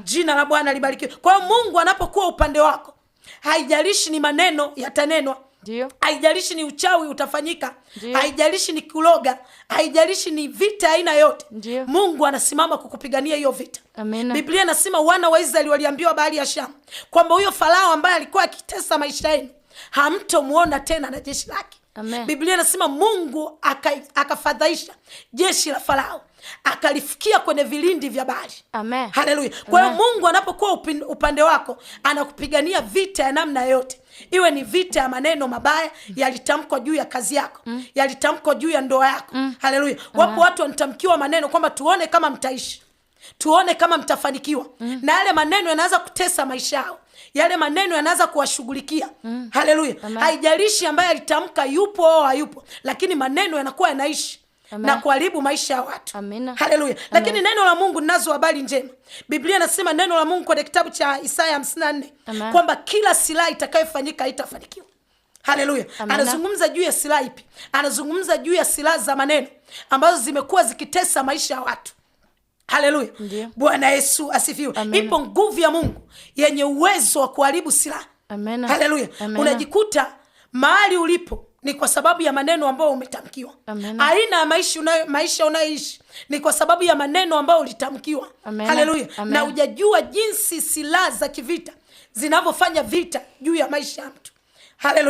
Jina la Bwana libarikiwe. Kwa hiyo Mungu anapokuwa upande wako, haijalishi ni maneno yatanenwa, haijalishi ni uchawi utafanyika, haijalishi ni kuloga, haijalishi ni vita aina yote, Mungu anasimama kukupigania hiyo vita. Biblia inasema wana wa Israeli waliambiwa bahari ya Shamu kwamba huyo Farao ambaye alikuwa akitesa maisha yenu hamtomuona tena na jeshi lake. Biblia inasema Mungu akafadhaisha jeshi la Farao, akalifikia kwenye vilindi vya bahari. Haleluya. Kwa hiyo Mungu anapokuwa upande wako, anakupigania vita ya namna yote. Iwe ni vita ya maneno mabaya yalitamkwa juu ya kazi yako, yalitamkwa juu ya ndoa yako. Haleluya. Wapo watu wanatamkiwa maneno kwamba tuone kama mtaishi, tuone kama mtafanikiwa. Na yale maneno yanaanza kutesa maisha yao, yale maneno yanaanza kuwashughulikia. Haleluya. Haijalishi ambaye alitamka yupo au hayupo, lakini maneno yanakuwa yanaishi na kuharibu maisha ya watu. Haleluya. Lakini neno la Mungu, ninazo habari njema. Biblia inasema neno la Mungu kwenye kitabu cha Isaya 54 kwamba kila silaha itakayofanyika haitafanikiwa. Haleluya. Anazungumza juu ya silaha ipi? Anazungumza juu ya silaha za maneno ambazo zimekuwa zikitesa maisha ya watu. Haleluya. Bwana Yesu asifiwe. Ipo nguvu ya Mungu yenye uwezo wa kuharibu silaha. Haleluya. Unajikuta mahali ulipo ni kwa sababu ya maneno ambayo umetamkiwa. Aina ya maisha unayoishi ni kwa sababu ya maneno ambayo ulitamkiwa. Haleluya. Na hujajua jinsi silaha za kivita zinavyofanya vita juu ya maisha ya mtu. Haleluya.